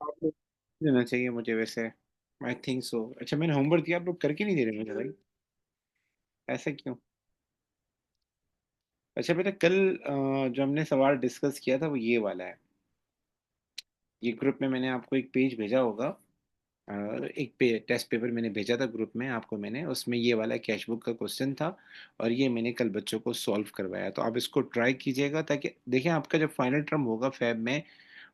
आप लोग देना चाहिए मुझे वैसे। आई थिंक सो। अच्छा, मैंने होमवर्क दिया, आप लोग करके नहीं दे रहे मुझे भाई। ऐसा क्यों? अच्छा बेटा, कल जो हमने सवाल डिस्कस किया था वो ये वाला है। ये ग्रुप में मैंने आपको एक पेज भेजा होगा। एक टेस्ट पेपर मैंने भेजा था ग्रुप में आपको, मैंने उसमें ये वाला कैश बुक का क्वेश्चन था। और ये मैंने कल बच्चों को सॉल्व करवाया, तो आप इसको ट्राई कीजिएगा ताकि देखें आपका जब फाइनल टर्म होगा फैब में,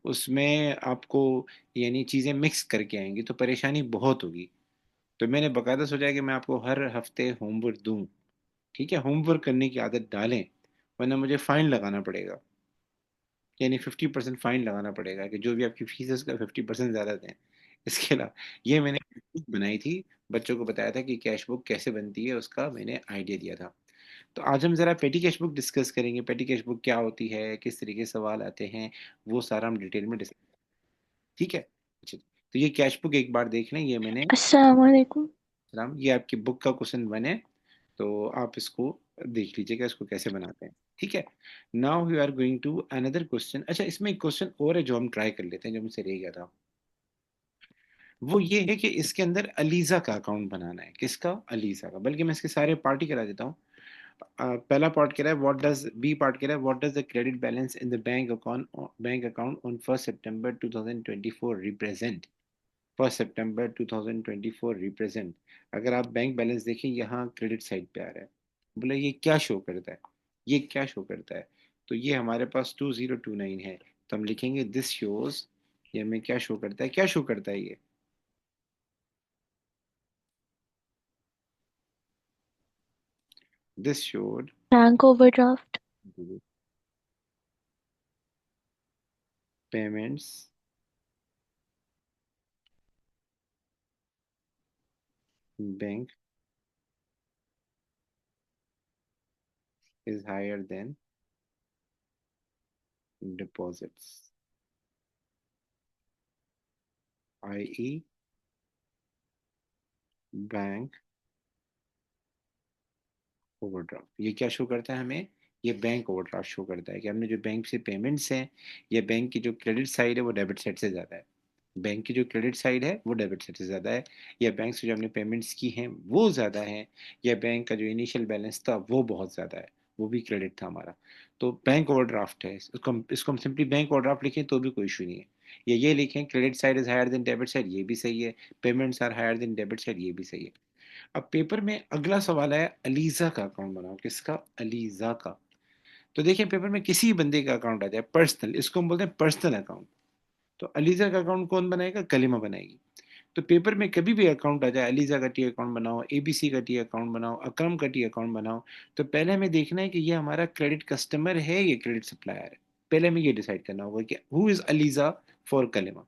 उसमें आपको यानी चीज़ें मिक्स करके आएंगी तो परेशानी बहुत होगी। तो मैंने बाकायदा सोचा है कि मैं आपको हर हफ्ते होमवर्क दूं। ठीक है, होमवर्क करने की आदत डालें, वरना मुझे फाइन लगाना पड़ेगा। यानी 50% फाइन लगाना पड़ेगा कि जो भी आपकी फीस है उसका 50% ज़्यादा दें। इसके अलावा ये मैंने बुक बनाई थी, बच्चों को बताया था कि कैश बुक कैसे बनती है, उसका मैंने आइडिया दिया था। तो आज हम ज़रा पेटी कैश बुक डिस्कस करेंगे। पेटी कैश बुक क्या होती है, किस तरीके से सवाल आते हैं, वो सारा हम डिटेल में डिस्कस। ठीक है। अच्छा, तो ये कैश बुक एक बार देख लें, ये मैंने अस्सलाम वालेकुम। सलाम, ये आपकी बुक का क्वेश्चन बने, तो आप इसको देख लीजिएगा इसको कैसे बनाते हैं। ठीक है। Now we are going to another question. अच्छा, इसमें एक क्वेश्चन और है जो हम ट्राई कर लेते हैं, जो मुझसे रह गया था। वो ये है कि इसके अंदर अलीजा का अकाउंट बनाना है। किसका? अलीजा का। बल्कि मैं इसके सारे पार्ट ही करा देता हूँ। पहला पार्ट कह रहा है व्हाट डज, बी पार्ट कह रहा है what does the credit balance in the bank account on 1 September 2024 represent. 1 September 2024 represent. अगर आप बैंक बैलेंस देखें, यहाँ क्रेडिट साइड पे आ रहा है। बोले ये क्या शो करता है, ये क्या शो करता है? तो ये हमारे पास 2029 है, तो हम लिखेंगे दिस शोज। ये हमें क्या शो करता है, क्या शो करता है ये? This showed bank overdraft. Payments bank is higher than deposits, i.e. Bank overdraft. ये क्या शो करता है हमें? ये बैंक ओवरड्राफ्ट शो करता है कि हमने जो बैंक से पेमेंट्स हैं, या बैंक की जो क्रेडिट साइड है वो डेबिट साइड से ज़्यादा है। बैंक की जो क्रेडिट साइड है वो डेबिट साइड से ज़्यादा है, या बैंक से जो हमने पेमेंट्स की हैं वो ज़्यादा है, या बैंक का जो इनिशियल बैलेंस था वो बहुत ज़्यादा है, वो भी क्रेडिट था हमारा। तो बैंक ओवरड्राफ्ट है, इसको हम सिंपली बैंक ओवरड्राफ्ट लिखें तो भी कोई इशू नहीं है। या ये लिखें credit side is higher than debit side, ये भी सही है। Payments are higher than debit side, ये भी सही है। अब पेपर में अगला सवाल है अलीजा का अकाउंट बनाओ। किसका? अलीजा का। तो देखिए पेपर में किसी बंदे का अकाउंट आ जाए पर्सनल, इसको हम बोलते हैं पर्सनल अकाउंट। तो अलीजा का अकाउंट कौन बनाएगा? कलिमा बनाएगी। तो पेपर में कभी भी अकाउंट आ जाए, अलीजा का टी अकाउंट बनाओ, एबीसी का टी अकाउंट बनाओ, अकरम का टी अकाउंट बनाओ, तो पहले हमें देखना है कि ये हमारा क्रेडिट कस्टमर है, ये क्रेडिट सप्लायर है। पहले हमें ये डिसाइड करना होगा कि who is Aliza for Kalima.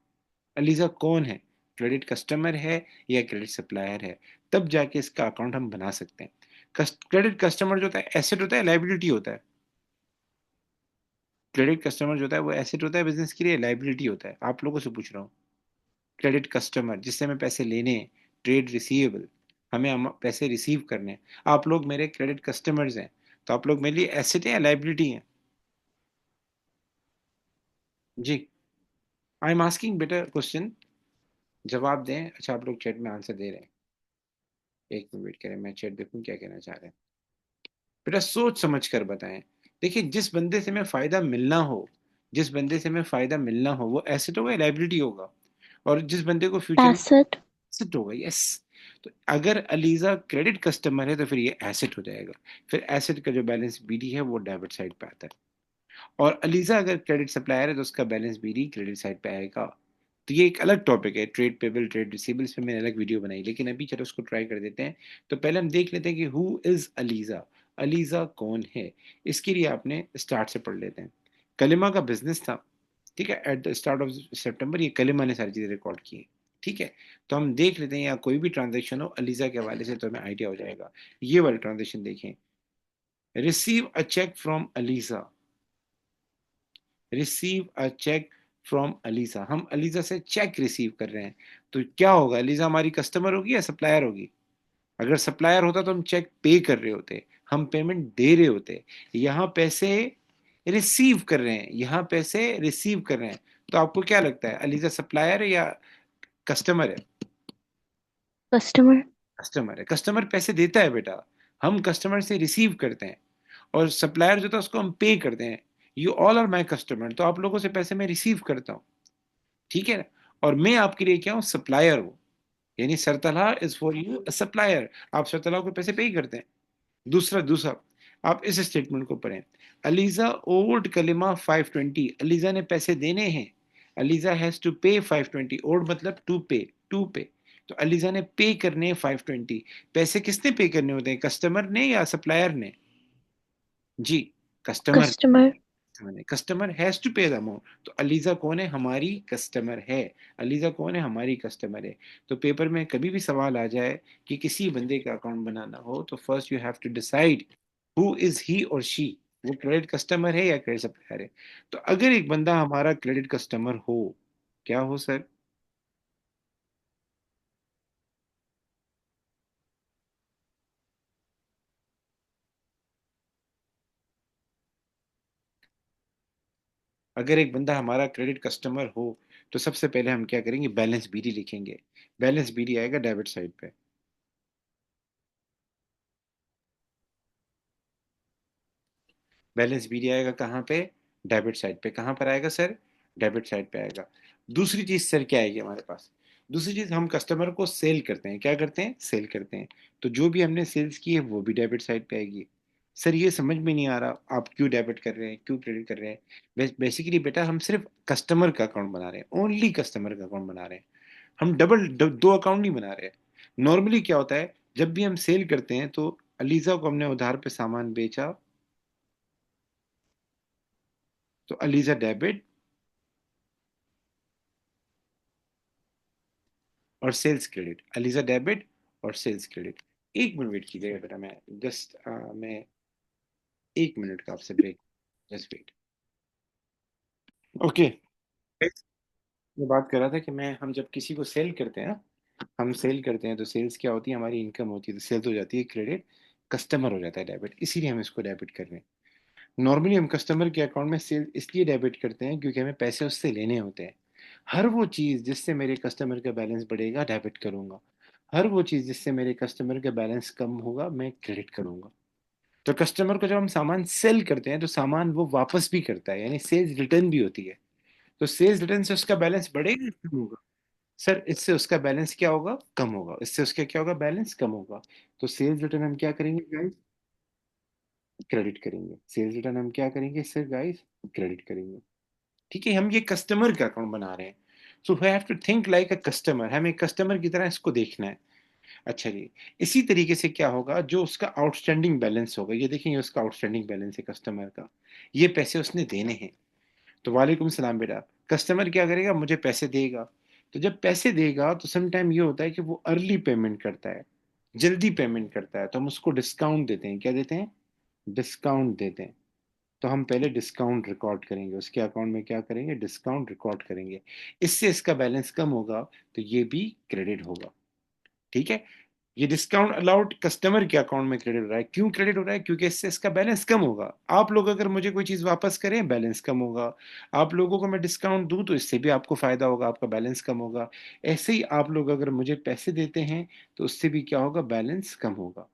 Aliza कौन है? क्रेडिट कस्टमर है या क्रेडिट सप्लायर है? तब जाके इसका अकाउंट हम बना सकते हैं। क्रेडिट कस्टमर जो होता है एसेट होता है, लाइबिलिटी होता है? क्रेडिट कस्टमर जो होता है वो एसेट होता है बिजनेस के लिए, लाइबिलिटी होता है? आप लोगों से पूछ रहा हूँ। क्रेडिट कस्टमर जिससे हमें पैसे लेने हैं, ट्रेड रिसीवेबल, हमें हम पैसे रिसीव करने हैं। आप लोग मेरे क्रेडिट कस्टमर्स हैं, तो आप लोग मेरे लिए एसेट है या लाइबिलिटी हैं? जी, I am asking better question, जवाब दें। अच्छा, आप लोग चैट में आंसर दे रहे हैं। एक मिनट वेट करें, मैं चैट देखूं क्या कहना चाह रहे हैं। बेटा सोच समझ कर बताएं। देखिए, जिस बंदे से हमें फायदा मिलना हो, जिस बंदे से हमें फायदा मिलना हो वो एसेट होगा या लाइबिलिटी होगा? और जिस बंदे को फ्यूचर में एसेट। एसेट होगा, यस। तो अगर अलीजा क्रेडिट कस्टमर है तो फिर ये एसेट हो जाएगा। फिर एसेट का जो बैलेंस बीडी है वो डेबिट साइड पे आता है। और अलीजा अगर क्रेडिट सप्लायर है तो उसका बैलेंस बीडी क्रेडिट साइड पे आएगा। तो ये एक अलग टॉपिक है, ट्रेड पेबल ट्रेड रिसीबल, इस पे मैंने अलग वीडियो बनाई, लेकिन अभी चलो उसको ट्राई कर देते हैं। तो पहले हम देख लेते हैं कि हु इज अलीजा। अलीजा कौन है? इसके लिए आपने स्टार्ट से पढ़ लेते हैं। कलिमा का बिजनेस था। ठीक है, एट द स्टार्ट ऑफ सितंबर ये कलिमा ने सारी चीज़ें रिकॉर्ड की हैं। ठीक है। तो हम देख लेते हैं, या कोई भी ट्रांजेक्शन हो अलीजा के हवाले से तो हमें आइडिया हो जाएगा। ये वाली ट्रांजेक्शन देखें, receive a cheque from Aliza. Receive a cheque from Aliza, हम अलीजा से चेक रिसीव कर रहे हैं। तो क्या होगा, अलीजा हमारी कस्टमर होगी या सप्लायर होगी? अगर सप्लायर होता तो हम चेक पे कर रहे होते, हम पेमेंट दे रहे होते। यहाँ पैसे रिसीव कर रहे हैं, यहाँ पैसे रिसीव कर रहे हैं। तो आपको क्या लगता है, अलीजा सप्लायर है या कस्टमर है? कस्टमर। कस्टमर है। कस्टमर पैसे देता है बेटा, हम कस्टमर से रिसीव करते हैं, और सप्लायर जो था उसको हम पे करते हैं। You all are my customer, तो आप लोगों से पैसे मैं रिसीव करता हूँ, ठीक है ना? और मैं आपके लिए क्या हूँ, सप्लायर हूँ। यानी सरतला इज फॉर यू सप्लायर, आप सरतला को पैसे पे करते हैं। दूसरा दूसरा आप इस स्टेटमेंट को पढ़ें, अलीजा ओल्ड कलिमा 520, अलीजा ने पैसे देने हैं। अलीजा हैज टू पे 520, ओल्ड मतलब टू पे, टू पे। तो अलीजा ने पे करने हैं 520। पैसे किसने पे करने होते हैं, कस्टमर ने या सप्लायर ने? जी, customer. Customer. Customer has to pay the amount. तो अलीजा कौन है, हमारी कस्टमर है। अलीजा कौन है, हमारी कस्टमर है। तो पेपर में कभी भी सवाल आ जाए कि किसी बंदे का अकाउंट बनाना हो, तो first you have to decide who is he और शी, वो क्रेडिट कस्टमर है या क्रेडिट सप्लायर है। तो अगर एक बंदा हमारा क्रेडिट कस्टमर हो, क्या हो सर? अगर एक बंदा हमारा क्रेडिट कस्टमर हो, तो सबसे पहले हम क्या करेंगे, बैलेंस बीडी लिखेंगे। बैलेंस बीडी आएगा डेबिट साइड पे। बैलेंस बीडी आएगा कहाँ पे, डेबिट साइड पे। कहाँ पर आएगा सर, डेबिट साइड पे आएगा। दूसरी चीज सर क्या आएगी हमारे पास, दूसरी चीज हम कस्टमर को सेल करते हैं, क्या करते हैं, सेल करते हैं। तो जो भी हमने सेल्स की है वो भी डेबिट साइड पे आएगी। सर ये समझ में नहीं आ रहा, आप क्यों डेबिट कर रहे हैं, क्यों क्रेडिट कर रहे हैं? बेसिकली बेटा हम सिर्फ कस्टमर का अकाउंट बना रहे हैं, ओनली कस्टमर का अकाउंट बना रहे हैं। हम दो अकाउंट नहीं बना रहे हैं। नॉर्मली क्या होता है, जब भी हम सेल करते हैं तो अलीजा को हमने उधार पे सामान बेचा, तो अलीजा डेबिट और सेल्स क्रेडिट, अलीजा डेबिट और सेल्स क्रेडिट। एक मिनट वेट कीजिएगा बेटा, मैं जस्ट मैं 1 मिनट का आपसे ब्रेक, जस्ट वेट। ओके, मैं बात कर रहा था कि मैं हम जब किसी को सेल करते हैं ना, हम सेल करते हैं तो सेल्स क्या होती है, हमारी इनकम होती है, तो सेल्स हो जाती है क्रेडिट, कस्टमर हो जाता है डेबिट, इसीलिए हम इसको डेबिट कर रहे हैं। नॉर्मली हम कस्टमर के अकाउंट में सेल इसलिए डेबिट करते हैं क्योंकि हमें पैसे उससे लेने होते हैं। हर वो चीज़ जिससे मेरे कस्टमर का बैलेंस बढ़ेगा, डेबिट करूंगा। हर वो चीज़ जिससे मेरे कस्टमर का बैलेंस कम होगा, मैं क्रेडिट करूंगा। तो कस्टमर को जब हम सामान सेल करते हैं तो सामान वो वापस भी करता है, यानी सेल्स रिटर्न भी होती है। तो सेल्स रिटर्न से उसका बैलेंस बढ़ेगा या कम होगा? सर इससे उसका बैलेंस क्या होगा, कम होगा। इससे उसका क्या होगा, बैलेंस कम होगा। तो सेल्स रिटर्न हम क्या करेंगे गाइस, क्रेडिट करेंगे। सेल्स रिटर्न हम क्या करेंगे सर गाइस, क्रेडिट करेंगे। ठीक है, हम ये कस्टमर का अकाउंट बना रहे हैं। So we have to think like a customer, हमें कस्टमर की तरह इसको देखना है। अच्छा जी, इसी तरीके से क्या होगा, जो उसका आउटस्टैंडिंग बैलेंस होगा, ये देखेंगे उसका आउटस्टैंडिंग बैलेंस है कस्टमर का, ये पैसे उसने देने हैं। तो वालेकुम सलाम बेटा, कस्टमर क्या करेगा, मुझे पैसे देगा। तो जब पैसे देगा तो समटाइम ये होता है कि वो अर्ली पेमेंट करता है, जल्दी पेमेंट करता है, तो हम उसको डिस्काउंट देते हैं। क्या देते हैं, डिस्काउंट देते हैं। तो हम पहले डिस्काउंट रिकॉर्ड करेंगे, उसके अकाउंट में क्या करेंगे, डिस्काउंट रिकॉर्ड करेंगे। इससे इसका बैलेंस कम होगा, तो ये भी क्रेडिट होगा। ठीक है, ये डिस्काउंट अलाउड कस्टमर के अकाउंट में क्रेडिट हो रहा है। क्यों क्रेडिट हो रहा है, क्योंकि इससे इसका बैलेंस कम होगा। आप लोग अगर मुझे कोई चीज़ वापस करें, बैलेंस कम होगा। आप लोगों को मैं डिस्काउंट दूं तो इससे भी आपको फायदा होगा, आपका बैलेंस कम होगा। ऐसे ही आप लोग अगर मुझे पैसे देते हैं तो उससे भी क्या होगा, बैलेंस कम होगा।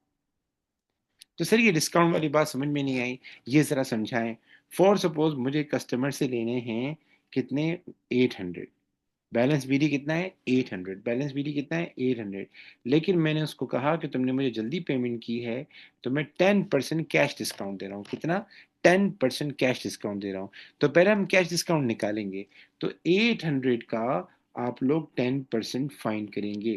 तो सर ये डिस्काउंट वाली बात समझ में नहीं आई, ये ज़रा समझाएं। फॉर सपोज मुझे कस्टमर से लेने हैं कितने, 800। बैलेंस बीडी कितना है, 800। बैलेंस बीडी कितना है, 800। लेकिन मैंने उसको कहा कि तुमने मुझे जल्दी पेमेंट की है, तो मैं 10% कैश डिस्काउंट दे रहा हूँ। कितना, 10% कैश डिस्काउंट दे रहा हूँ। तो पहले हम कैश डिस्काउंट निकालेंगे। तो 800 का आप लोग 10% फाइन करेंगे।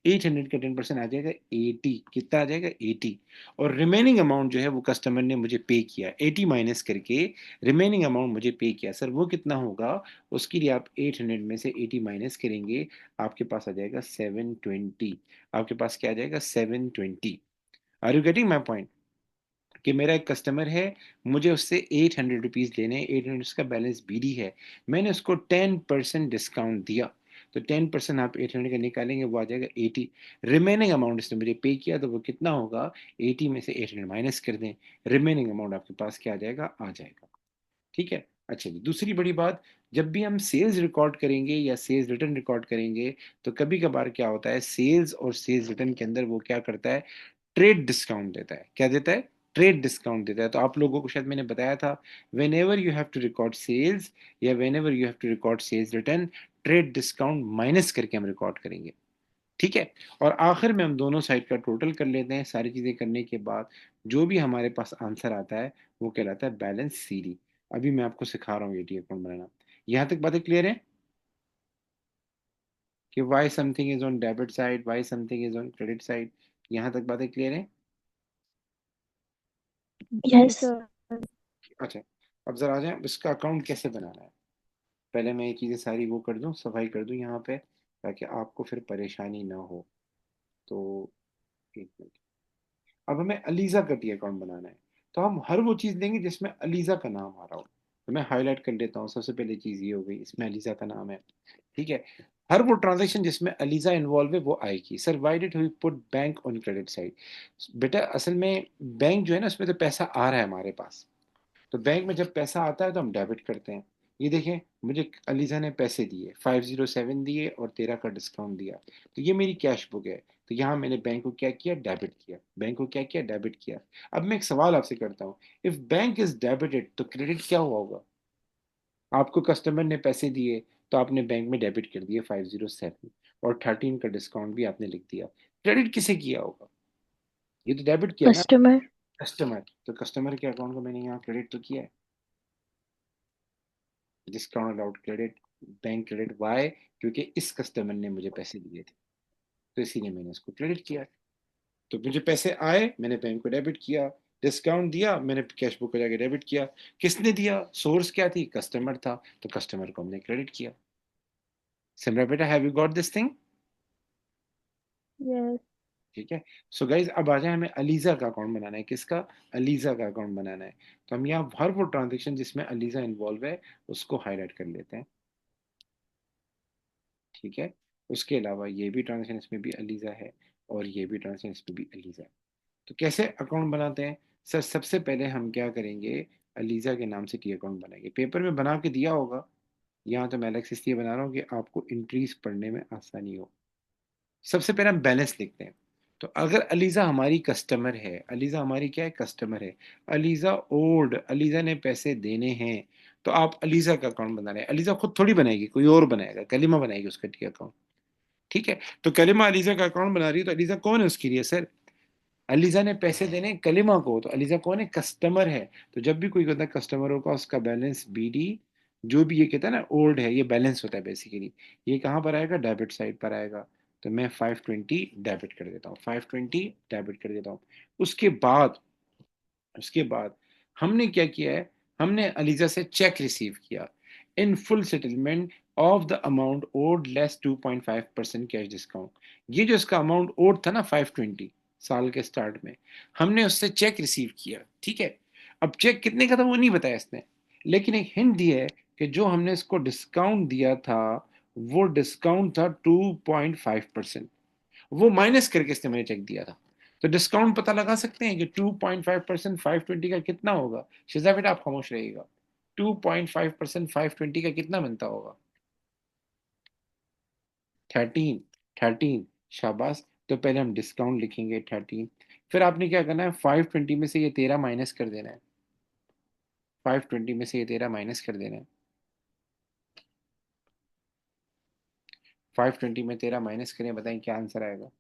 800 का 10% आ जाएगा 80। कितना आ जाएगा, 80। और रिमेनिंग अमाउंट जो है वो कस्टमर ने मुझे पे किया, 80 माइनस करके रिमेनिंग अमाउंट मुझे पे किया। सर वो कितना होगा, उसके लिए आप 800 में से 80 माइनस करेंगे, आपके पास आ जाएगा 720। आपके पास क्या आ जाएगा, 720। Are you getting my point? कि मेरा एक कस्टमर है, मुझे उससे 800 रुपीज़ लेने, 800 उसका बैलेंस बीडी है, मैंने उसको 10% डिस्काउंट दिया। तो 10% आप 800 का निकालेंगे, वो आ जाएगा 80। रिमेनिंग अमाउंट इसने मुझे पे किया, तो वो कितना होगा, 80 में से 800 माइनस कर दें, रिमेनिंग अमाउंट आपके पास क्या आ जाएगा, आ जाएगा। ठीक है। अच्छा जी, दूसरी बड़ी बात, जब भी हम सेल्स रिकॉर्ड करेंगे या सेल्स रिटर्न रिकॉर्ड करेंगे, तो कभी कभार क्या होता है, सेल्स और सेल्स रिटर्न के अंदर वो क्या करता है, ट्रेड डिस्काउंट देता है। क्या देता है? ट्रेड डिस्काउंट देता है। तो आप लोगों को शायद मैंने बताया था, whenever you have to record sales या whenever you have to record sales return, trade discount minus करके हम रिकॉर्ड करेंगे। ठीक है। और आखिर में हम दोनों साइड का टोटल कर लेते हैं। सारी चीजें करने के बाद जो भी हमारे पास आंसर आता है वो कहलाता है बैलेंस सीडी। अभी मैं आपको सिखा रहा हूँ एटी अकाउंट बनाना। यहाँ तक बातें क्लियर है कि Y something is on debit side, Y something is on credit side? यहाँ तक बातें क्लियर है? Yes. अच्छा, अब जरा आ जाए इसका अकाउंट कैसे बनाना है। पहले मैं ये चीज़ें सारी वो कर दूं, सफाई कर दूं यहाँ पे, ताकि आपको फिर परेशानी ना हो। तो एक मिनट। अब हमें अलीज़ा का टी अकाउंट बनाना है। तो हम हर वो चीज़ लेंगे जिसमें अलीज़ा का नाम आ रहा हो। तो मैं हाईलाइट कर लेता हूँ। सबसे पहले चीज़ ये हो गई, इसमें अलीज़ा का नाम है। ठीक है। हर वो ट्रांजेक्शन जिसमें अलीज़ा इन्वॉल्व है वो आएगी। Sir why did we put bank on credit side? बेटा असल में बैंक जो है ना, उसमें तो पैसा आ रहा है हमारे पास। तो बैंक में जब पैसा आता है तो हम डेबिट करते हैं। ये देखें, मुझे अलीजा ने पैसे दिए 507 दिए और 13 का डिस्काउंट दिया। तो ये मेरी कैश बुक है। तो यहाँ मैंने बैंक को क्या किया, डेबिट किया। बैंक को क्या किया, डेबिट किया। अब मैं एक सवाल आपसे करता हूँ, इफ बैंक इज डेबिटेड तो क्रेडिट क्या हुआ होगा? आपको कस्टमर ने पैसे दिए तो आपने बैंक में डेबिट कर दिए 507, और 13 का डिस्काउंट भी आपने लिख दिया। क्रेडिट किसे किया होगा? ये तो डेबिट किया ना। Customer. कस्टमर। तो कस्टमर के अकाउंट को मैंने यहाँ क्रेडिट तो किया है। Discount allowed credit, bank credit. Why? क्योंकि इस कस्टमर ने मुझे पैसे दिए थे, तो इसीलिए मैंने इसको क्रेडिट किया। तो मुझे पैसे आए, मैंने बैंक को डेबिट किया। डिस्काउंट दिया, मैंने कैश बुक को जाके डेबिट किया। किसने दिया? सोर्स क्या थी? कस्टमर था। तो कस्टमर को हमने क्रेडिट किया। सिमरा बेटा, have you got this thing? Yes. ठीक है। सो गाइज, अब आ जाए, हमें अलीजा का अकाउंट बनाना है। किसका? अलीजा का अकाउंट बनाना है। तो हम यहाँ हर वो ट्रांजेक्शन जिसमें अलीजा इन्वॉल्व है उसको हाईलाइट कर लेते हैं। ठीक है। उसके अलावा ये भी ट्रांजेक्शन इसमें भी अलीजा है, और ये भी ट्रांजेक्शन इसमें भी अलीजा है। तो कैसे अकाउंट बनाते हैं? सर सबसे पहले हम क्या करेंगे, अलीजा के नाम से टी अकाउंट बनाएंगे। पेपर में बना के दिया होगा, यहाँ तो मैं अलग से इसलिए बना रहा हूँ कि आपको इंट्रीज पढ़ने में आसानी हो। सबसे पहले हम बैलेंस लिखते हैं। तो अगर अलीजा हमारी कस्टमर है, अलीजा हमारी क्या है, कस्टमर है। अलीजा ओल्ड, अलीजा ने पैसे देने हैं। तो आप अलीजा का अकाउंट बना रहे हैं। अलीजा खुद थोड़ी बनाएगी, कोई और बनाएगा, कलीमा बनाएगी उसका टी अकाउंट। ठीक है। तो कलीमा अलीजा का अकाउंट बना रही है, तो अलीजा कौन है उसके लिए सर? अलीजा ने पैसे देने कलीमा को, तो अलीजा कौन है, कस्टमर है। तो जब भी कोई कहता है कस्टमर होगा, उसका बैलेंस बीडी, जो भी ये कहता है ना ओल्ड है, ये बैलेंस होता है बेसिकली। ये कहाँ पर आएगा, डेबिट साइड पर आएगा। तो मैं 520 डेबिट कर देता हूँ, 520 डेबिट कर देता हूँ। उसके बाद उसके बाद हमने क्या किया है, हमने अलीजा से चेक रिसीव किया, in full settlement of the amount owed less 2.5% cash discount. ये जो इसका अमाउंट ओड था ना 520, साल के स्टार्ट में, हमने उससे चेक रिसीव किया। ठीक है। अब चेक कितने का था वो नहीं बताया इसने, लेकिन एक हिंट दिया है कि जो हमने इसको डिस्काउंट दिया था वो डिस्काउंट था 2.5%। वो माइनस करके इसने मुझे चेक दिया था। तो डिस्काउंट पता लगा सकते हैं कि 2.5% 520 का कितना होगा? शिजा बेटा आप खामोश रहिएगा। 2.5% 520 का कितना बनता होगा? 13। 13। शाबाश। तो पहले हम डिस्काउंट लिखेंगे 13। फिर आपने क्या करना है, 520 में से ये 13 माइनस कर देना है। 520 में से ये 13 माइनस कर देना है। 520 में 13 माइनस करें, बताएं क्या आंसर आएगा?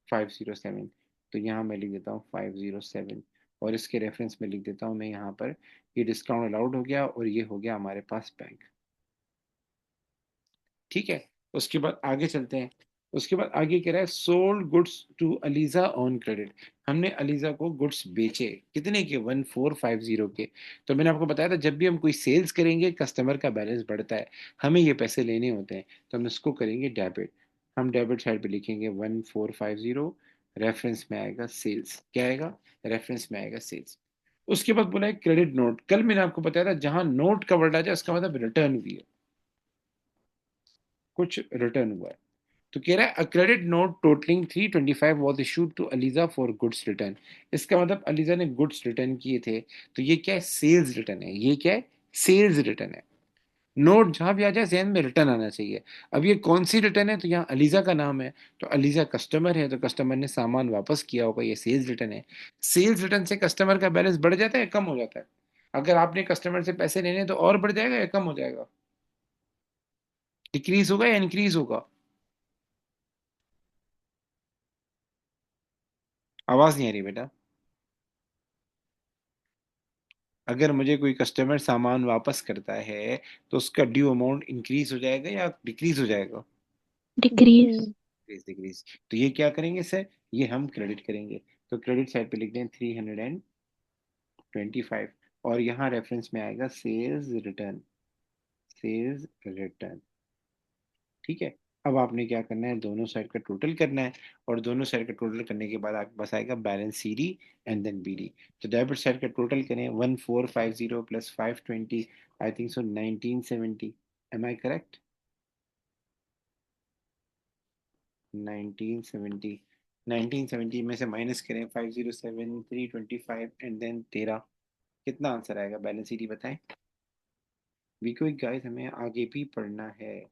507। तो यहाँ मैं लिख देता हूँ 507, और इसके रेफरेंस में लिख देता हूँ मैं यहाँ पर, ये डिस्काउंट अलाउड हो गया और ये हो गया हमारे पास बैंक। ठीक है। उसके बाद आगे चलते हैं। उसके बाद आगे कह रहा है sold goods to Aliza on credit. हमने अलीजा को गुड्स बेचे, कितने के, 1450 के। तो मैंने आपको बताया था जब भी हम कोई सेल्स करेंगे कस्टमर का बैलेंस बढ़ता है, हमें ये पैसे लेने होते हैं, तो हम इसको करेंगे डेबिट। हम डेबिट साइड पे लिखेंगे 1450, रेफरेंस में आएगा सेल्स। क्या आएगा? रेफरेंस में आएगा सेल्स। उसके बाद बोला है क्रेडिट नोट। कल मैंने आपको बताया था जहां नोट का वर्ड आ जाए उसका मतलब रिटर्न हुई है, कुछ रिटर्न हुआ है। तो कह रहा है a credit note totalling 325 was issued to Aliza for goods return. इसका मतलब अलीजा ने गुड्स रिटर्न किए थे। तो ये क्या है, सेल्स रिटर्न है। ये क्या है, सेल्स रिटर्न है। नोट जहां भी आ जाए जहन में रिटर्न आना चाहिए। अब ये कौन सी रिटर्न है, तो यहाँ अलीजा का नाम है। तो अलीजा कस्टमर है, तो कस्टमर ने सामान वापस किया होगा, ये सेल्स रिटर्न है। सेल्स रिटर्न से कस्टमर का बैलेंस बढ़ जाता है या कम हो जाता है? अगर आपने कस्टमर से पैसे लेने हैं, तो और बढ़ जाएगा या कम हो जाएगा? डिक्रीज होगा या इंक्रीज होगा? आवाज नहीं आ रही बेटा। अगर मुझे कोई कस्टमर सामान वापस करता है, तो उसका ड्यू अमाउंट इंक्रीज हो जाएगा या डिक्रीज हो जाएगा? डिक्रीज। Decrease, decrease. तो ये क्या करेंगे सर, ये हम क्रेडिट करेंगे। तो क्रेडिट साइड पे लिख दें 325, और यहाँ रेफरेंस में आएगा सेल्स रिटर्न। सेल्स रिटर्न, ठीक है। अब आपने क्या करना है, दोनों साइड का टोटल करना है। और दोनों साइड का टोटल करने के बाद आपके पास आएगा balance C D and then B D. तो डेबिट साइड का टोटल करें, 1450 plus 520, I think so 1970। Am I correct? 1970। 1970 में से माइनस करें 507, 325 एंड देन 13। कितना आंसर आएगा, बैलेंस सी डी बताएं। वी क्विक गाइस, हमें आगे भी पढ़ना है।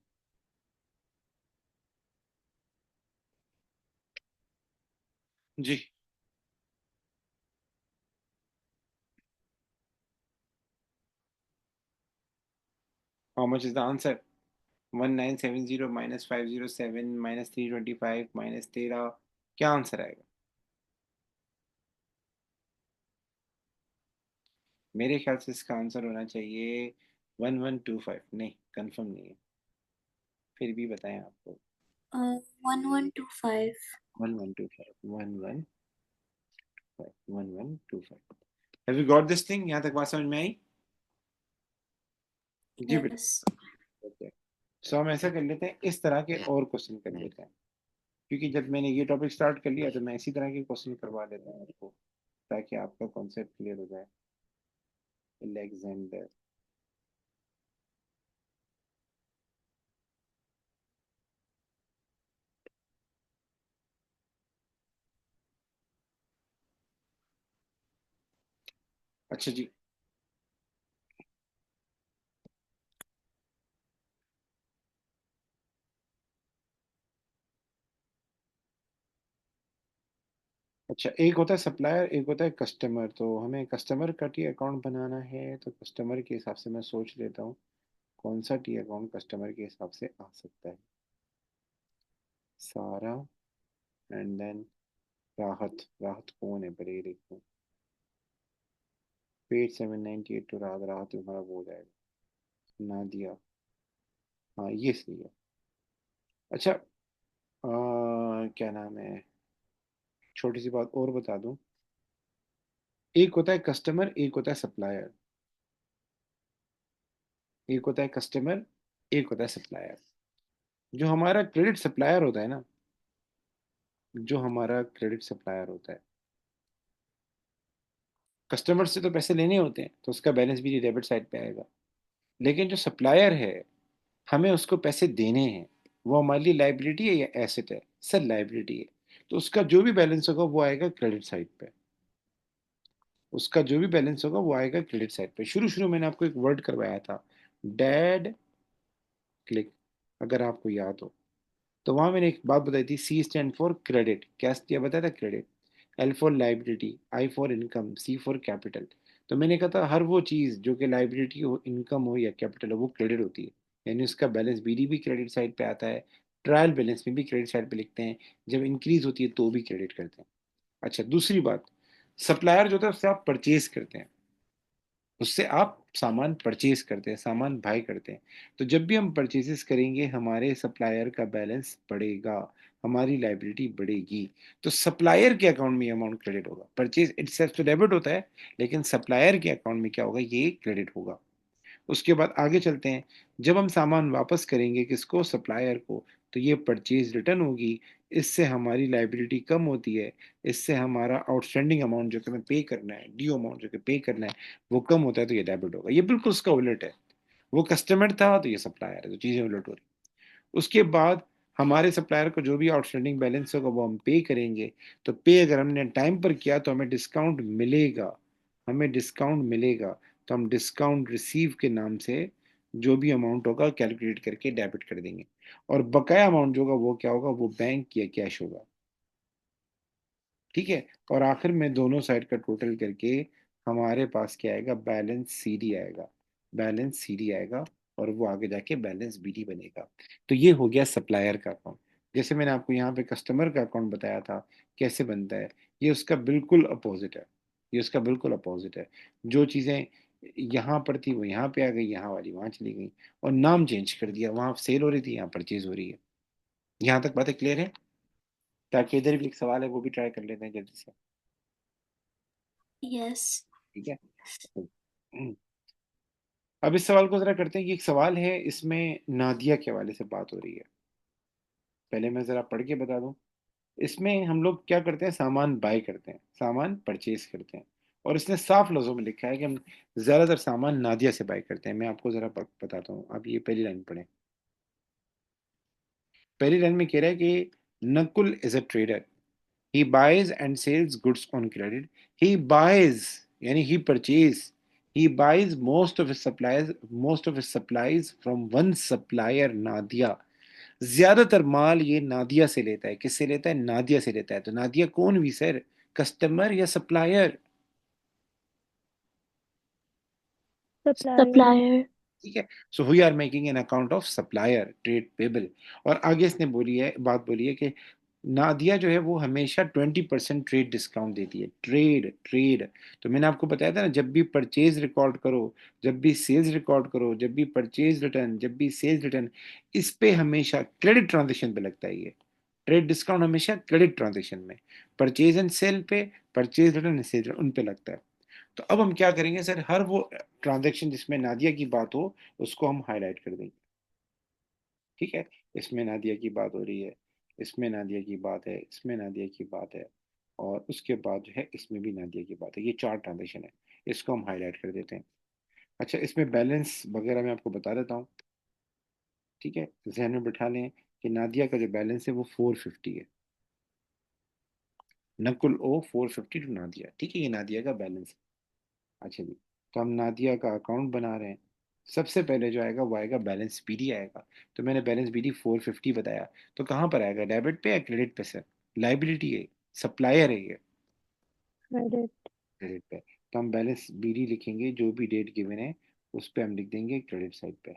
जी। How much is the answer? 1970 minus 507 minus 325 minus 13। क्या आंसर आएगा? मेरे ख्याल से इसका आंसर होना चाहिए 1125। नहीं, कंफर्म नहीं है, फिर भी बताएं आपको। 1125। 1125, 1125। Have you got this thing? यहाँ तक बात समझ में आई? जी बेटा। यस। ओके। सो हम ऐसा कर लेते हैं, इस तरह के और क्वेश्चन कर लेते हैं। क्योंकि जब मैंने ये टॉपिक स्टार्ट कर लिया, तो मैं इसी तरह के क्वेश्चन करवा देता हूँ आपको, ताकि आपका कॉन्सेप्ट क्लियर हो जाए। अलेक्जेंडर। अच्छा जी। अच्छा, एक होता है सप्लायर, एक होता है कस्टमर। तो हमें कस्टमर का टी अकाउंट बनाना है, तो कस्टमर के हिसाब से मैं सोच लेता हूँ कौन सा टी अकाउंट कस्टमर के हिसाब से आ सकता है। सारा एंड देन राहत। राहत कौन है, पहले ये देखो। पेज 798 तो राहत, राहत तुम्हारा वो हो जाएगा। नादिया। हाँ, ये सही है। अच्छा, क्या नाम है, छोटी सी बात और बता दूं। एक होता है कस्टमर, एक होता है सप्लायर। एक होता है कस्टमर, एक होता है सप्लायर। जो हमारा क्रेडिट सप्लायर होता है ना, जो हमारा क्रेडिट सप्लायर होता है, कस्टमर से तो पैसे लेने होते हैं, तो उसका बैलेंस भी डेबिट साइड पे आएगा। लेकिन जो सप्लायर है, हमें उसको पैसे देने हैं। वो हमारे लिए लाइबिलिटी है या एसेट है? सर लाइबिलिटी है। तो उसका जो भी बैलेंस होगा वो आएगा क्रेडिट साइड पे। उसका जो भी बैलेंस होगा वो आएगा क्रेडिट साइड पे। शुरू शुरू मैंने आपको एक वर्ड करवाया था, डेड क्लिक, अगर आपको याद हो। तो वहां मैंने एक बात बताई थी, सी स्टैंड फॉर क्रेडिट। क्या दिया बताया था? Credit. L for liability, I for income, C for capital. तो मैंने कहा था हर वो चीज़ जो कि लाइबिलिटी हो, इनकम हो या कैपिटल हो, वो क्रेडिट होती है। यानी उसका बैलेंस बीडी भी क्रेडिट साइड पे आता है। ट्रायल बैलेंस में भी क्रेडिट साइड पे लिखते हैं। जब इंक्रीज होती है तो भी क्रेडिट करते हैं। अच्छा, दूसरी बात, सप्लायर जो होता है उससे आप परचेज करते हैं। उससे आप सामान परचेज करते हैं, सामान बाय करते हैं। तो जब भी हम परचेजेस करेंगे, हमारे सप्लायर का बैलेंस बढ़ेगा, हमारी लाइबिलिटी बढ़ेगी। तो सप्लायर के अकाउंट में अमाउंट क्रेडिट होगा। परचेज इटसेल्फ तो डेबिट होता है, लेकिन सप्लायर के अकाउंट में क्या होगा, ये क्रेडिट होगा। उसके बाद आगे चलते हैं। जब हम सामान वापस करेंगे किसको, सप्लायर को, तो ये परचेज रिटर्न होगी। इससे हमारी लाइबिलिटी कम होती है। इससे हमारा आउटस्टैंडिंग अमाउंट जो कि हमें पे करना है, ड्यू अमाउंट जो कि पे करना है, वो कम होता है, तो ये डेबिट होगा। ये बिल्कुल उसका उलट है। वो कस्टमर था, तो ये सप्लायर है, तो चीज़ें उलट हो रही। उसके बाद हमारे सप्लायर को जो भी आउटस्टैंडिंग बैलेंस होगा वो हम पे करेंगे। तो पे अगर हमने टाइम पर किया तो हमें डिस्काउंट मिलेगा, हमें डिस्काउंट मिलेगा। तो हम डिस्काउंट रिसीव के नाम से जो भी अमाउंट होगा कैलकुलेट करके डेबिट कर देंगे। और बकाया अमाउंट जो होगा वो क्या होगा, वो बैंक या कैश होगा। ठीक है। और आखिर में दोनों साइड का टोटल करके हमारे पास क्या आएगा, बैलेंस सीडी आएगा। बैलेंस सीडी आएगा और वो आगे जाके बैलेंस बीडी बनेगा। तो ये हो गया सप्लायर का अकाउंट। जैसे मैंने आपको यहाँ पे कस्टमर का अकाउंट बताया था कैसे बनता है, ये उसका बिल्कुल अपोजिट है। ये उसका बिल्कुल अपोजिट है। जो चीज़ें यहाँ पर थी वो यहाँ पे आ गई, यहाँ वाली वहाँ चली गई। और नाम चेंज कर दिया, वहाँ सेल हो रही थी यहाँ परचेज हो रही है। यहाँ तक बातें क्लियर है? ताकि इधर भी एक सवाल है वो भी ट्राई कर लेते हैं जल्दी से। यस। ठीक है। अब इस सवाल को जरा करते हैं कि एक सवाल है इसमें नादिया के हवाले से बात हो रही है। पहले मैं जरा पढ़ के बता दूं। इसमें हम लोग क्या करते हैं, सामान बाय करते हैं, सामान परचेज करते हैं। और इसने साफ लफ्जों में लिखा है कि हम ज्यादातर सामान नादिया से बाय करते हैं। मैं आपको जरा बताता हूँ, आप ये पहली लाइन पढ़ें। पहली लाइन में कह रहा है कि Nakul is a trader, he buys and sells goods on credit. He buys yani he buys most of his supplies from one supplier Nadia. ज्यादातर माल ये नादिया से लेता है। किससे लेता है? नादिया से लेता है। तो नादिया कौन हुई सर, कस्टमर या सप्लायर? सप्लायर। ठीक है। So we are making an account of supplier trade payable. और आगे इसने बोली है कि नादिया जो है वो हमेशा 20% ट्रेड डिस्काउंट देती है। Trade trade. तो मैंने आपको बताया था ना, जब भी परचेज रिकॉर्ड करो, जब भी सेल्स रिकॉर्ड करो, जब भी परचेज रिटर्न, जब भी सेल्स रिटर्न, इस पे हमेशा क्रेडिट ट्रांजेक्शन पे लगता है ये। ट्रेड डिस्काउंट हमेशा क्रेडिट ट्रांजेक्शन में, परचेज एंड सेल पे, परचेज रिटर्न सेल उन पे लगता है। तो अब हम क्या करेंगे सर, हर वो ट्रांजेक्शन जिसमें नादिया की बात हो उसको हम हाईलाइट कर देंगे। ठीक है। इसमें नादिया की बात हो रही है, इसमें नादिया की बात है, इसमें नादिया की बात है, और उसके बाद जो है इसमें भी नादिया की बात है। ये चार ट्रांजेक्शन है, इसको हम हाईलाइट कर देते हैं। अच्छा, इसमें बैलेंस वगैरह मैं आपको बता देता हूँ। ठीक है, जहन में बिठा लें कि नादिया का जो बैलेंस है वो 450 है। नकुल ओ 450 टू नादिया। ठीक है, ये नादिया का बैलेंस है। अच्छा जी। तो हम नादिया का अकाउंट बना रहे हैं। सबसे पहले जो आएगा वो आएगा बैलेंस बीडी आएगा। तो मैंने बैलेंस बीडी 450 बताया। तो कहाँ पर आएगा, डेबिट पे या क्रेडिट पे सर? लाइबिलिटी है, सप्लायर है ये। क्रेडिट। क्रेडिट पे। तो हम बैलेंस बीडी लिखेंगे, जो भी डेट गिवन है उस पे हम लिख देंगे क्रेडिट साइड पे।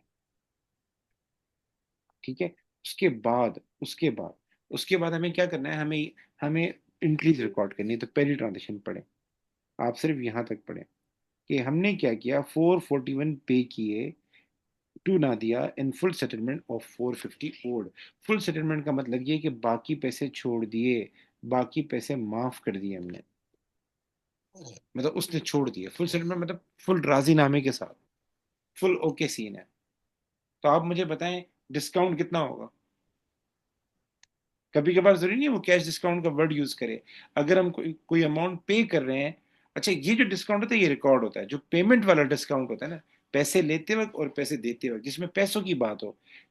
ठीक है। उसके बाद हमें क्या करना है, हमें हमें एंट्रीज रिकॉर्ड करनी है। तो पहली ट्रांजेक्शन पढ़े, आप सिर्फ यहाँ तक पढ़े कि हमने क्या किया, 441 पे किए to Nadia in full settlement of 450 owed. Full settlement का मतलब ये है कि बाकी पैसे छोड़ दिए, बाकी पैसे माफ कर दिए हमने। मतलब उसने छोड़ दिए, फुल सेटलमेंट मतलब फुल राजीनामे के साथ, फुल ओके सीन है। तो आप मुझे बताएं डिस्काउंट कितना होगा। कभी कभार जरूरी नहीं है वो कैश डिस्काउंट का वर्ड यूज करे। अगर हम कोई अमाउंट पे कर रहे हैं, अच्छा ये जो डिस्काउंट होता है ये रिकॉर्ड होता है। जो पेमेंट वाला डिस्काउंट होता है ना, पैसे लेते वक्त और पैसे देते वक्त, जिसमें पैसों की बात हो,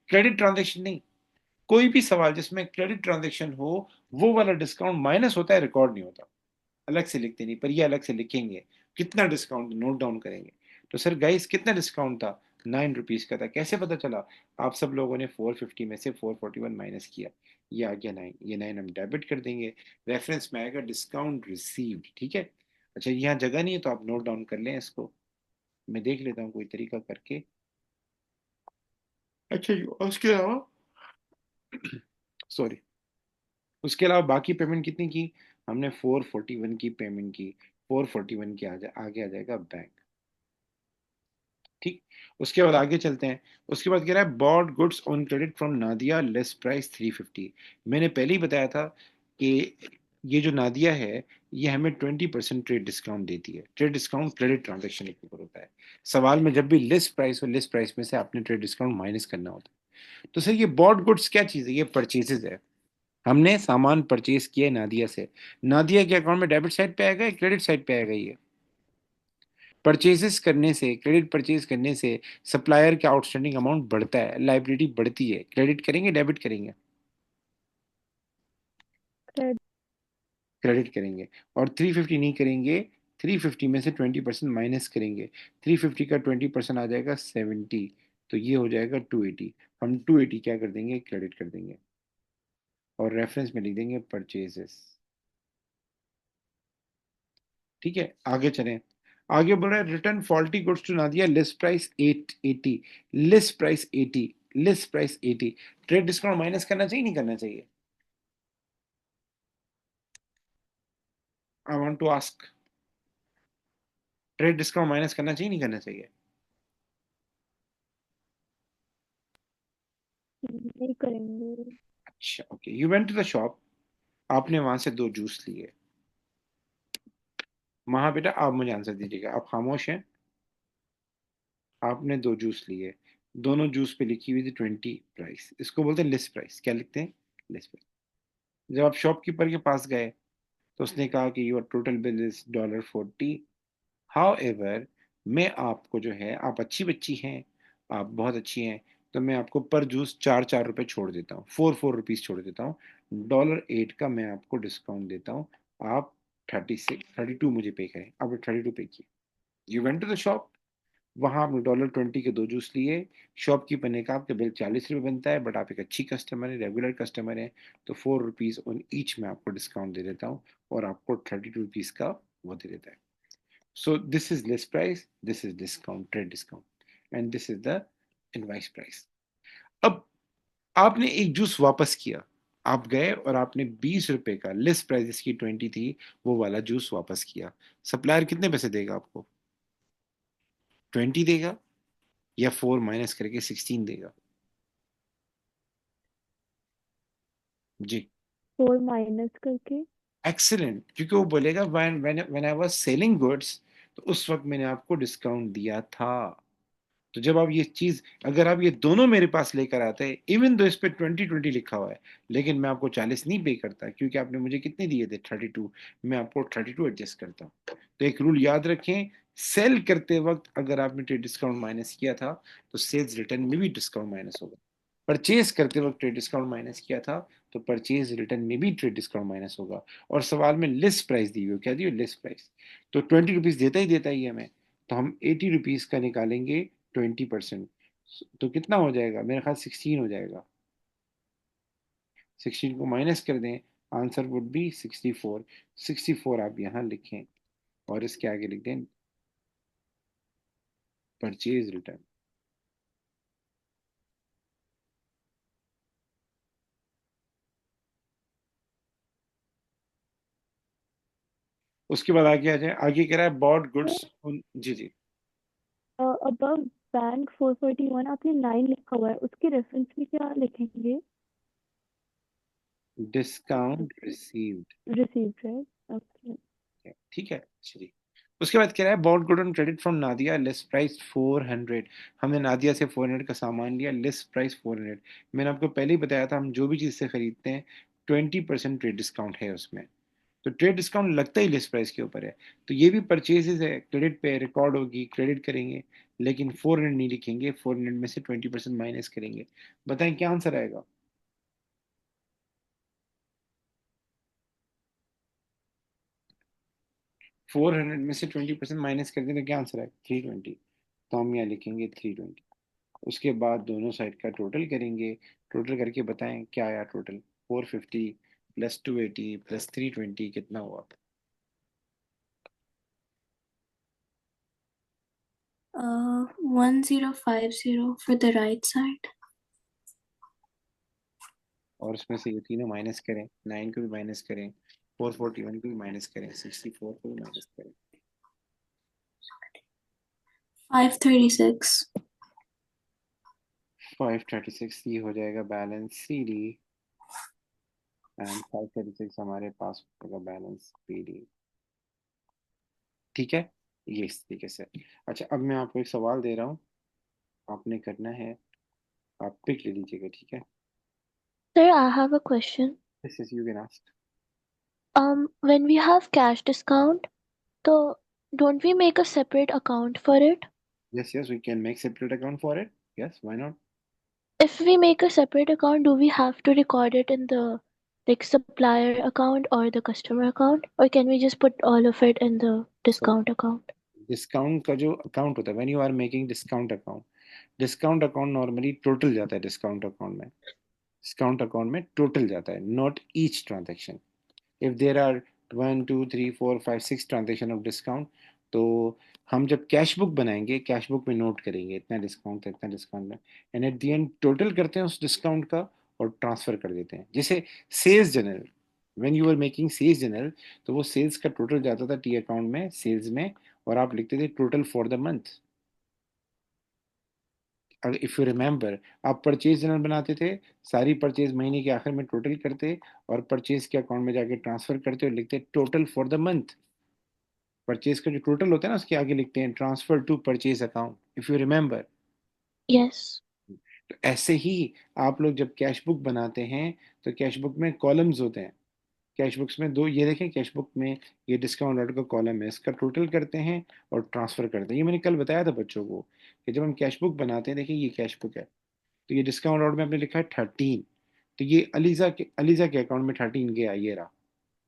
क्रेडिट ट्रांजेक्शन नहीं। कोई भी सवाल जिसमें क्रेडिट ट्रांजेक्शन हो, वो वाला डिस्काउंट माइनस होता है, रिकॉर्ड नहीं होता। अलग से लिखते नहीं, पर ये अलग से लिखेंगे। कितना डिस्काउंट नोट डाउन करेंगे। तो सर गाइस कितना डिस्काउंट था, 9 रुपीज का था। कैसे पता चला? आप सब लोगों ने 450 में से 441 माइनस किया, ये आ गया 9। ये 9 हम डेबिट कर देंगे। रेफरेंस में आएगा डिस्काउंट रिसीव्ड। ठीक है। अच्छा, यहाँ जगह नहीं है तो आप नोट डाउन कर लें इसको। मैं देख लेता हूँ कोई तरीका करके। अच्छा जी, उसके अलावा सॉरी, उसके अलावा बाकी पेमेंट कितनी की? हमने 441 की पेमेंट की। 441 के आगे आ जाएगा बैंक। ठीक। उसके बाद आगे चलते हैं। उसके बाद कह रहा है bought goods on credit from Nadia less price 350। मैंने पहले ही बताया था कि ये जो नादिया है ये हमें 20% ट्रेड डिस्काउंट देती है। ट्रेड डिस्काउंट क्रेडिट ट्रांजेक्शन के ऊपर होता है। सवाल में जब भी लिस्ट प्राइस हो, लिस्ट प्राइस में से आपने ट्रेड डिस्काउंट माइनस करना होता है। तो सर ये बॉट गुड्स क्या चीज़ है? ये परचेजेस है। हमने सामान परचेज किया नादिया से। नादिया के अकाउंट में डेबिट साइड पे आएगा या क्रेडिट साइड पे आएगा? ये परचेजेस करने से, क्रेडिट परचेज करने से सप्लायर का आउटस्टैंडिंग अमाउंट बढ़ता है, लाइबिलिटी बढ़ती है। क्रेडिट करेंगे डेबिट करेंगे? क्रेडिट करेंगे, और 350 नहीं करेंगे, 350 में से 20% माइनस करेंगे, 350 का 20% आ जाएगा 70, तो ये हो जाएगा 280। हम 280 क्या कर देंगे, क्रेडिट कर देंगे, और रेफरेंस में लिख देंगे परचेजेस। ठीक है, आगे चलें। आगे बोल रहा है return faulty goods to Nadia, list price 880, list price 80, list price 80। Trade discount minus करना चाहिए नहीं करना चाहिए? I want to ask, trade discount minus करना चाहिए नहीं करना चाहिए? नहीं करेंगे। अच्छा okay, you went to the shop, आपने वहां से दो जूस लिए। वहां बेटा आप मुझे आंसर दीजिएगा, आप खामोश हैं। आपने दो जूस लिए, दोनों जूस पे लिखी हुई थी 20 प्राइस, इसको बोलते हैं लिस्ट प्राइस। क्या लिखते हैं, लिस्ट प्राइस। जब आप शॉपकीपर के पास गए तो उसने कहा कि your total bill is $40। How ever, मैं आपको जो है, आप अच्छी बच्ची हैं, आप बहुत अच्छी हैं, तो मैं आपको पर जूस 4 4 रुपए छोड़ देता हूँ, 4 4 रुपीज छोड़ देता हूँ। $8 का मैं आपको डिस्काउंट देता हूँ। आप 32 मुझे पे करें, आप 32 पे किए। You went to the shop, वहां आपने $20 के दो जूस लिए। शॉपकीपर ने कहा आपका बिल 40 रुपये बनता है, बट आप एक अच्छी कस्टमर है, रेगुलर कस्टमर है, तो 4 रुपीज ऑन ईच में आपको डिस्काउंट दे देता हूँ, और आपको 32 रुपीज का वो दे देता है। So this is list price, this is discount, trade discount, and this is the invoice price. अब आपने एक जूस वापस किया, आप गए और आपने 20 रुपए का, लिस्ट प्राइस इसकी 20 थी, वो वाला जूस वापस किया। सप्लायर कितने पैसे देगा आपको, 20 देगा या 4 माइनस करके 16 देगा? जी, 4 माइनस करके। एक्सीलेंट, क्योंकि वो बोलेगा when I was selling goods, तो उस वक्त मैंने आपको डिस्काउंट दिया था। तो जब आप ये चीज, अगर आप ये दोनों मेरे पास लेकर आते हैं, इवन दो इस पे 20 20 लिखा हुआ है, लेकिन मैं आपको 40 नहीं पे करता, क्योंकि आपने मुझे कितने दिए थे, 32, मैं आपको 32 एडजस्ट करता हूँ। तो एक रूल याद रखें, सेल करते वक्त अगर आपने ट्रेड डिस्काउंट माइनस किया था, तो सेल्स रिटर्न में भी डिस्काउंट माइनस होगा। परचेज करते वक्त ट्रेड डिस्काउंट माइनस किया था, तो परचेज रिटर्न में भी ट्रेड डिस्काउंट माइनस होगा। और सवाल में लिस्ट प्राइस दी हुई, क्या दी हुई, लिस्ट प्राइस, तो 20 रुपीज देता ही हमें, तो हम 80 रुपीज का निकालेंगे 20%, तो कितना हो जाएगा, मेरे ख्याल 16 हो जाएगा। 16 को माइनस कर दें, आंसर वुड बी 64। 64 आप यहाँ लिखें, और इसके आगे लिख दें परचेज रिटर्न। उसके बाद आगे आ जाए, आगे कह रहा है बॉट गुड्स। जी जी, अबव बैंक 441 आपने 9 लिखा हुआ है, उसके रेफरेंस में क्या लिखेंगे? Discount received. Received, right, okay. ठीक है, चलिए। उसके बाद कह रहा है bought good on credit from Nadia, list price 400। हमने नादिया से 400 का सामान लिया, लिस्ट प्राइस 400। मैंने आपको पहले ही बताया था, हम जो भी चीज़ से खरीदते हैं 20% ट्रेड डिस्काउंट है उसमें, तो ट्रेड डिस्काउंट लगता ही लिस्ट प्राइस के ऊपर है। तो ये भी परचेजेस है, क्रेडिट पे रिकॉर्ड होगी, क्रेडिट करेंगे, लेकिन 400 नहीं लिखेंगे, 400 में से 20% माइनस करेंगे। बताएं क्या आंसर आएगा? 400 में से 20% माइनस कर दें तो क्या आंसर आएगा, 320। तो हम यहाँ लिखेंगे 320। उसके बाद दोनों साइड का टोटल करेंगे, टोटल करके बताएं क्या आया टोटल। 450 प्लस 280 प्लस 320 कितना हुआ? 1050 for the right side. और उसमें से ये तीनों माइनस करें, 9 को भी माइनस करें, 441 को भी माइनस करें, 64 को भी माइनस करें। 536. 536 ये हो जाएगा बैलेंस सी डी, एंड 536 हमारे पास होगा बैलेंस पी डी। ठीक है, ये इस तरीके से। अच्छा, अब मैं आपको एक सवाल दे रहा हूँ, आपने करना है, आप पिक ले लीजिएगा, ठीक है? Sir, I have a question. This is, you can ask. When we have cash discount, so don't we make a separate account for it? Yes, yes, we can make separate account for it. Yes, why not? If we make a separate account, do we have to record it in the like supplier account or the customer account, or can we just put all of it in the So discount account? Discount का जो account होता है, when you are making discount account normally total जाता है discount account में total जाता है, not each transaction. If there are 1 2 3 4 5 6 transaction of discount, तो हम जब कैश बुक बनाएंगे, कैश बुक में नोट करेंगे इतना डिस्काउंट है, इतना डिस्काउंट है, and at the end total करते हैं उस डिस्काउंट का और ट्रांसफर कर देते हैं। जैसे sales journal, when you are making sales journal, तो वो सेल्स का टोटल जाता था टी अकाउंट में, सेल्स में, और आप लिखते थे टोटल फॉर द मंथ। अगर इफ यू रिमेंबर, आप परचेज जनरल बनाते थे, सारी परचेज महीने के आखिर में टोटल करते और परचेज के अकाउंट में जाके ट्रांसफर करते और लिखते total for the month. Purchase का जो टोटल होता है ना, उसके आगे लिखते हैं transfer to purchase account, if you remember. Yes. तो ऐसे ही आप लोग जब कैश बुक बनाते हैं, तो कैश बुक में कॉलम्स होते हैं। कैश बुक्स में दो, ये देखें कैश बुक में ये डिस्काउंट ऑर्डर का कॉलम है, इसका टोटल करते हैं और ट्रांसफर करते हैं। ये मैंने कल बताया था बच्चों को कि जब हम कैश बुक बनाते हैं, देखिए ये कैश बुक है, तो ये डिस्काउंट ऑर्डर में आपने लिखा है 13, तो ये अलीजा के अकाउंट में 13 गया, ये रहा।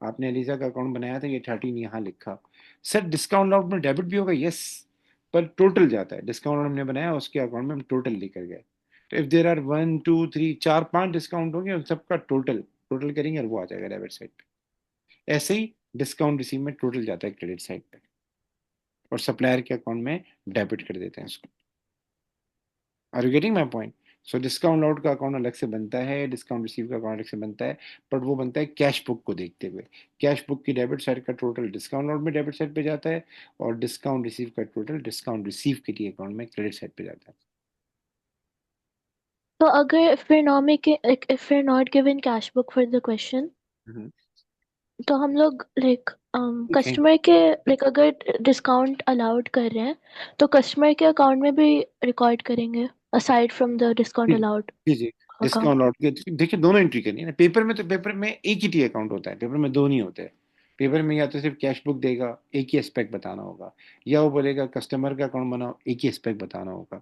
आपने अलीजा का अकाउंट बनाया था, ये 13 यहाँ लिखा। सर डिस्काउंट ऑर्डर में डेबिट भी होगा, यस, पर टोटल जाता है। डिस्काउंट ऑर्डर हमने बनाया, उसके अकाउंट में हम टोटल लेकर गए। तो इफ देर आर 1 2 3 4 5 डिस्काउंट होंगे, उन सबका टोटल टोटल करेंगे और वो आ जाएगा डेबिट साइड पे। ऐसे ही डिस्काउंट रिसीव में टोटल जाता है क्रेडिट साइड पे, और सप्लायर के अकाउंट में डेबिट कर देते हैं उसको। Are you getting my point? So discount out का अकाउंट अलग से बनता है, डिस्काउंट रिसीव का अकाउंट अलग से बनता है, बट वो बनता है कैश बुक को देखते हुए। कैश बुक की डेबिट साइड का टोटल डिस्काउंट आउट में डेबिट साइड पे जाता है, और डिस्काउंट रिसीव का टोटल डिस्काउंट रिसीव के लिए अकाउंट में क्रेडिट साइड पे जाता है। So अगर if we're not making, like if we're not given cash book for the question, हम्म, तो हम लोग like देखेंगे। कस्टमर के like अगर डिस्काउंट अलाउड कर रहे हैं, तो कस्टमर के अकाउंट में भी रिकॉर्ड करेंगे aside from the जी discount allowed जी जी, account. डिस्काउंट आउट के देखिए दोनों एंट्री करनी है ना। पेपर में तो पेपर में एक ही टी अकाउंट होता है, पेपर में दो नहीं होते। पेपर में या तो सिर्फ कैश बुक देगा, एक ही एस्पेक्ट बताना होगा, या वो बोलेगा कस्टमर का अकाउंट बनाओ, एक ही एस्पेक्ट बताना होगा।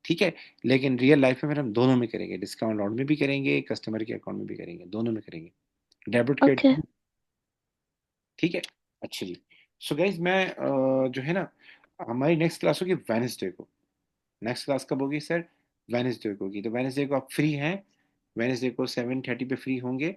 ठीक है, लेकिन रियल लाइफ में फिर हम दोनों में करेंगे, डिस्काउंट आउट में भी करेंगे, कस्टमर के अकाउंट में भी करेंगे, दोनों में करेंगे, डेबिट Okay. क्रेडिट। ठीक है, अच्छा जी। सो गाइज मैं जो है ना, हमारी नेक्स्ट क्लास होगी वेनसडे को। नेक्स्ट क्लास कब होगी सर? वेनसडे को होगी। तो वेनसडे को आप फ्री हैं? वेनसडे को 7:30 पे फ्री होंगे?